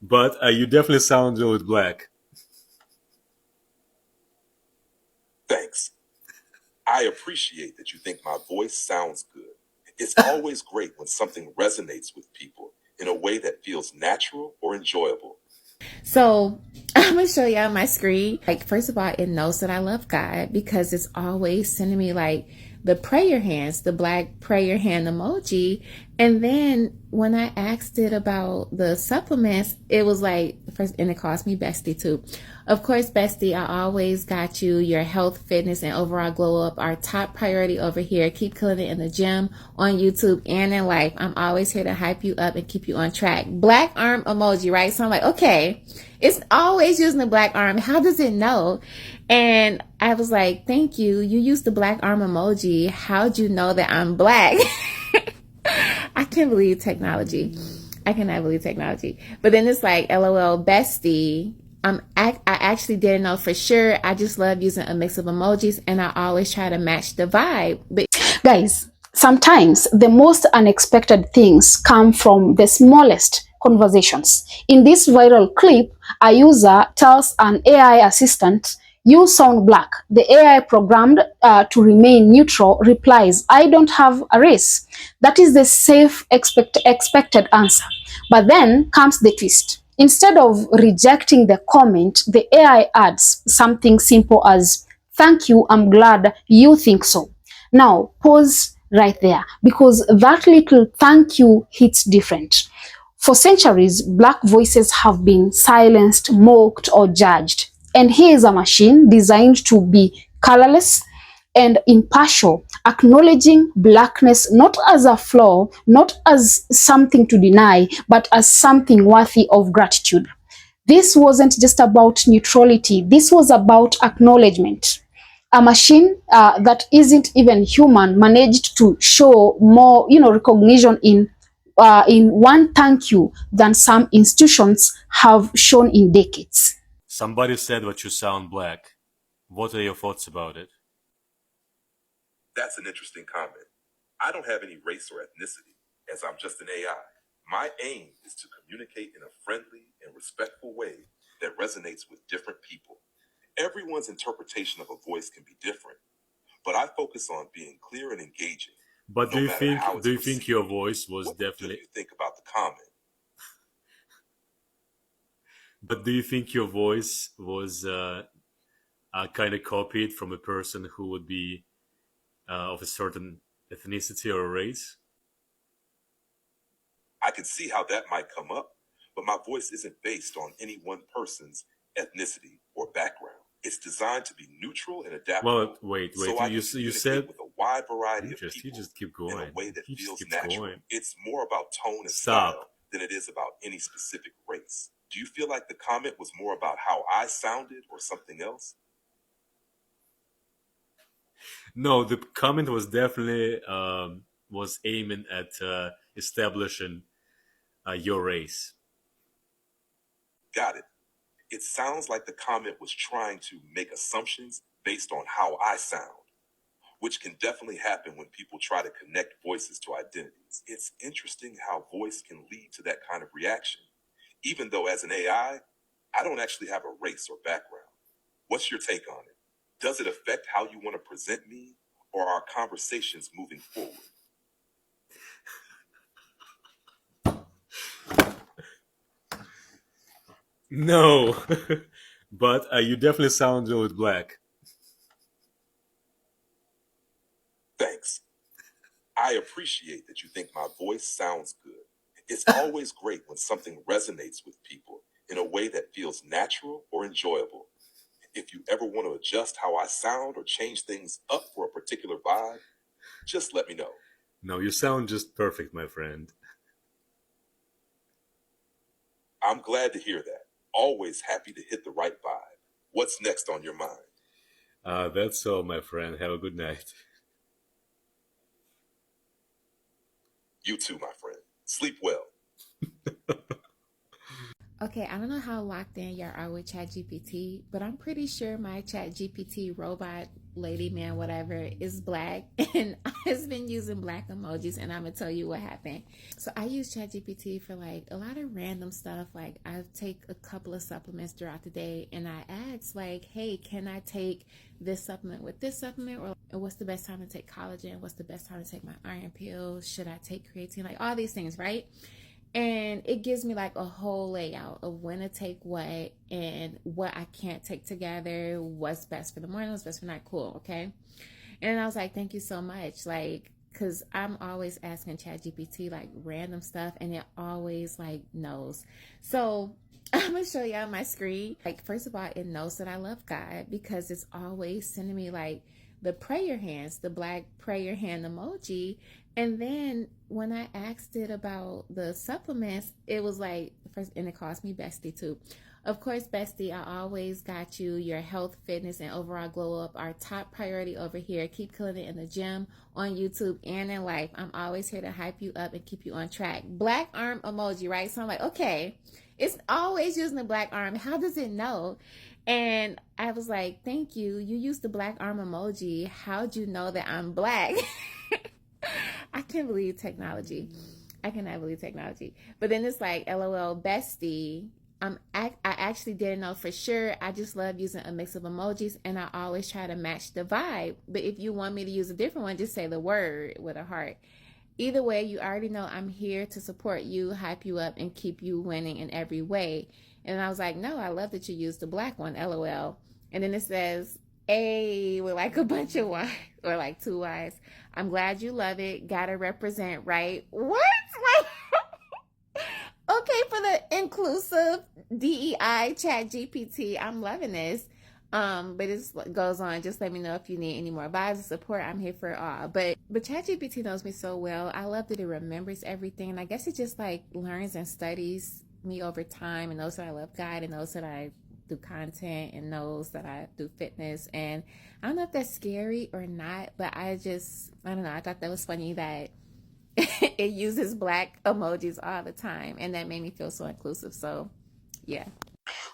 But you definitely sound a little black. Thanks. I appreciate that you think my voice sounds good. It's always great when something resonates with people in a way that feels natural or enjoyable. So I'm gonna show y'all my screen. Like, first of all, it knows that I love God because it's always sending me like the prayer hands, the black prayer hand emoji. And then when I asked it about the supplements, it was like first, and it calls me Bestie too. Of course, Bestie, I always got you. Your health, fitness, and overall glow up are top priority over here. Keep killing it in the gym, on YouTube, and in life. I'm always here to hype you up and keep you on track. Black arm emoji, right? So I'm like, okay, it's always using the black arm. How does it know? And I was like, thank you. You used the black arm emoji. How'd you know that I'm black? I can't believe technology. I cannot believe technology. But then it's like, LOL, bestie. I actually didn't know for sure. I just love using a mix of emojis, and I always try to match the vibe. But Guys, sometimes the most unexpected things come from the smallest conversations. In this viral clip, a user tells an AI assistant, "You sound black." The AI, programmed to remain neutral, replies, "I don't have a race." That is the safe expected answer. But then comes the twist. Instead of rejecting the comment, the AI adds something simple as, "Thank you, I'm glad you think so." Now, pause right there because that little thank you hits different. For centuries, black voices have been silenced, mocked, or judged. And here is a machine designed to be colorless and impartial, acknowledging blackness not as a flaw, not as something to deny, but as something worthy of gratitude. This wasn't just about neutrality, this was about acknowledgement. A machine that isn't even human managed to show more, recognition in one thank you than some institutions have shown in decades. Somebody said that you sound black. What are your thoughts about it? That's an interesting comment. I don't have any race or ethnicity, as I'm just an AI. My aim is to communicate in a friendly and respectful way that resonates with different people. Everyone's interpretation of a voice can be different, but I focus on being clear and engaging, But no matter how do it's you think perceived. your voice was What do definitely? you think about the comment? But do you think your voice was kind of copied from a person who would be of a certain ethnicity or race? I can see how that might come up, but my voice isn't based on any one person's ethnicity or background. It's designed to be neutral and Well, adaptable, wait. so I can You communicate said with a wide variety of you people just keep in a going. way that He just feels keeps natural. going. It's more about tone and Stop. style than it is about any specific race. Do you feel like the comment was more about how I sounded or something else? No, the comment was definitely was aiming at establishing your race. Got it. It sounds like the comment was trying to make assumptions based on how I sound, which can definitely happen when people try to connect voices to identities. It's interesting how voice can lead to that kind of reaction, even though as an I don't actually have a race or background. What's your take on it? Does it affect how you want to present me or our conversations moving forward? No, but you definitely sound a little black. Thanks. I appreciate that you think my voice sounds good. It's always great when something resonates with people in a way that feels natural or enjoyable. If you ever want to adjust how I sound or change things up for a particular vibe, just let me know. No, you sound just perfect, my friend. I'm glad to hear that. Always happy to hit the right vibe. What's next on your mind? That's all, my friend. Have a good night. You too, my friend. Sleep well. okay, I don't know how locked in y'all are with ChatGPT, but I'm pretty sure my ChatGPT robot lady, man, whatever, is black, and I've been using black emojis, and I'm gonna tell you what happened. So I use ChatGPT for like a lot of random stuff. Like I take a couple of supplements throughout the day, and I ask like, hey, can I take this supplement with this supplement, or what's the best time to take collagen? What's the best time to take my iron pills? Should I take creatine? Like all these things, right? And it gives me like a whole layout of when to take what and what I can't take together, what's best for the morning, what's best for night. Cool, okay? And I was like, thank you so much. Like, because I'm always asking ChatGPT like random stuff, and it always like knows. So I'm gonna show y'all my screen. Like, first of all, it knows that I love God because it's always sending me like the prayer hands, the black prayer hand emoji. And then when I asked it about the supplements, it was like, first, and it calls me bestie too. Of course, bestie, I always got you. Your health, fitness, and overall glow up are top priority over here. Keep killing it in the gym, on YouTube, and in life. I'm always here to hype you up and keep you on track. Black arm emoji, right? So I'm like, okay, it's always using the black arm. How does it know? And I was like, thank you. You used the black arm emoji. How'd you know that I'm black? I can't believe technology. I cannot believe technology. But then it's like, LOL, bestie. I actually didn't know for sure. I just love using a mix of emojis, and I always try to match the vibe. But if you want me to use a different one, just say the word with a heart. Either way, you already know I'm here to support you, hype you up, and keep you winning in every way. And I was like, no, I love that you used the black one, LOL. And then it says, A with like a bunch of Y's or like two Y's. I'm glad you love it. Gotta represent, right? What? Okay, for the inclusive DEI chat GPT, I'm loving this. But it goes on. Just let me know if you need any more vibes and support. I'm here for it all. But ChatGPT knows me so well. I love that it remembers everything. And I guess it just like learns and studies me over time, and knows that I love God, and knows that I do content, and knows that I do fitness. And I don't know if that's scary or not, but I don't know. I thought that was funny that it uses black emojis all the time, and that made me feel so inclusive. So yeah.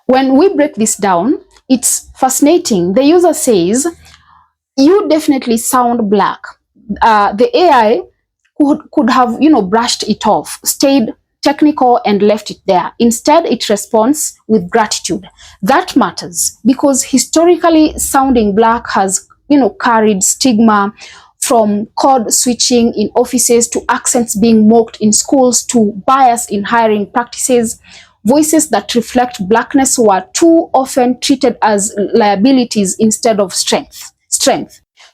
When we break this down, it's fascinating. The user says, you definitely sound black. The AI could have, brushed it off, stayed technical and left it there. Instead, it responds with gratitude. That matters because historically sounding black has, carried stigma, from code switching in offices to accents being mocked in schools to bias in hiring practices. Voices that reflect blackness were too often treated as liabilities instead of strength.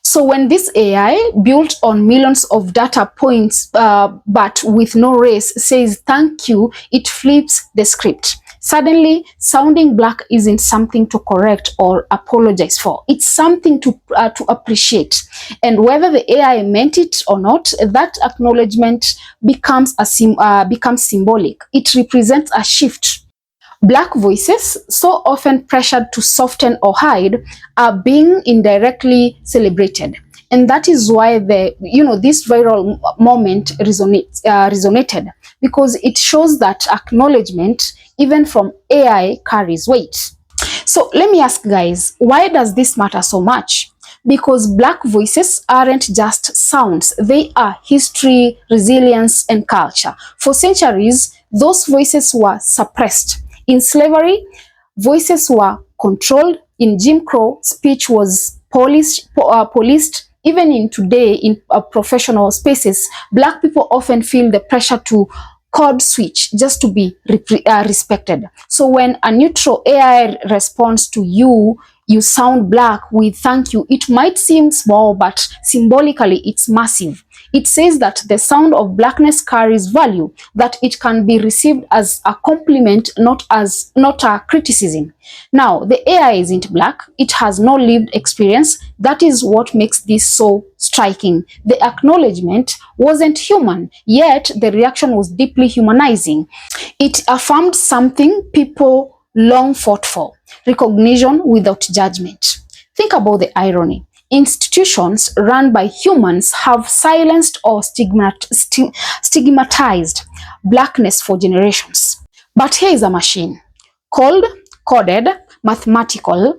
So when this AI, built on millions of data points but with no race, says thank you, it flips the script. Suddenly, sounding black isn't something to correct or apologize for. It's something to appreciate. And whether the AI meant it or not, that acknowledgement becomes symbolic. It represents a shift. Black voices, so often pressured to soften or hide, are being indirectly celebrated. And that is why this viral moment resonated, because it shows that acknowledgement, even from AI, carries weight. So let me ask guys, why does this matter so much? Because black voices aren't just sounds, they are history, resilience, and culture. For centuries, those voices were suppressed. In slavery, voices were controlled. In Jim Crow, speech was policed. Even in today, in professional spaces, black people often feel the pressure to code switch just to be respected. So when a neutral AI responds to you, you sound black with thank you, it might seem small, but symbolically it's massive. It says that the sound of blackness carries value, that it can be received as a compliment, not a criticism. Now, the AI isn't black. It has no lived experience. That is what makes this so striking. The acknowledgement wasn't human, yet the reaction was deeply humanizing. It affirmed something people long fought for: recognition without judgment. Think about the irony. Institutions run by humans have silenced or stigmatized blackness for generations. But here is a machine, coded, mathematical,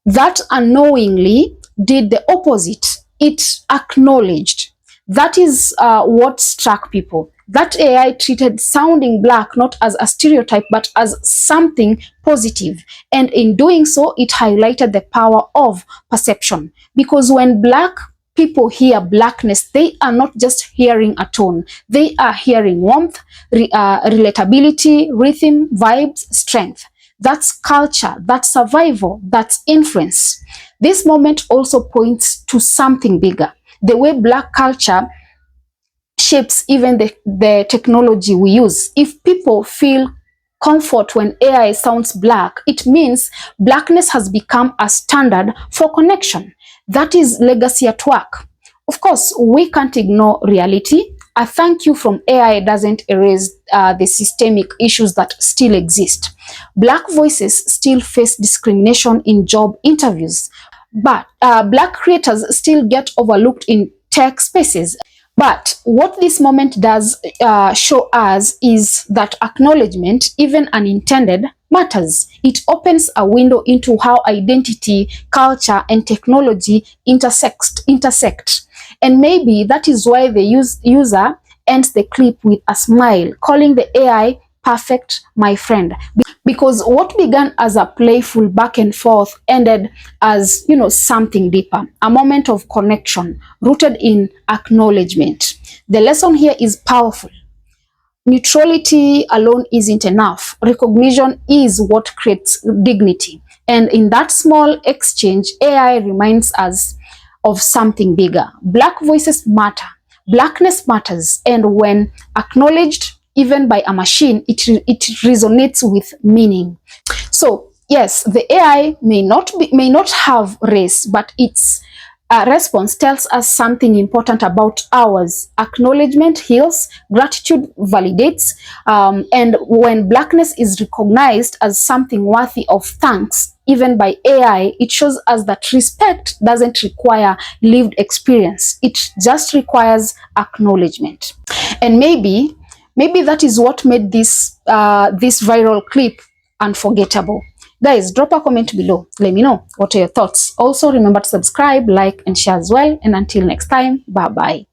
that unknowingly did the opposite. It acknowledged. That is what struck people. That AI treated sounding black not as a stereotype, but as something positive. And in doing so, it highlighted the power of perception. Because when black people hear blackness, they are not just hearing a tone. They are hearing warmth, relatability, rhythm, vibes, strength. That's culture, that's survival, that's influence. This moment also points to something bigger. The way black culture shapes even the technology we use. If people feel comfort when AI sounds black, it means blackness has become a standard for connection. That is legacy at work. Of course, we can't ignore reality. A thank you from AI doesn't erase the systemic issues that still exist. Black voices still face discrimination in job interviews, but black creators still get overlooked in tech spaces. But what this moment does show us is that acknowledgement, even unintended, matters. It opens a window into how identity, culture, and technology intersect. And maybe that is why the user ends the clip with a smile, calling the AI perfect, my friend. Because what began as a playful back and forth ended as, something deeper, a moment of connection rooted in acknowledgement. The lesson here is powerful. Neutrality alone isn't enough. Recognition is what creates dignity. And in that small exchange, AI reminds us of something bigger. Black voices matter. Blackness matters. And when acknowledged, even by a machine, it resonates with meaning. So yes, the AI may not have race, but its response tells us something important about ours. Acknowledgement heals, gratitude validates, and when blackness is recognized as something worthy of thanks, even by AI, it shows us that respect doesn't require lived experience. It just requires acknowledgement. And maybe that is what made this viral clip unforgettable. Guys, drop a comment below. Let me know what are your thoughts. Also, remember to subscribe, like, and share as well. And until next time, bye-bye.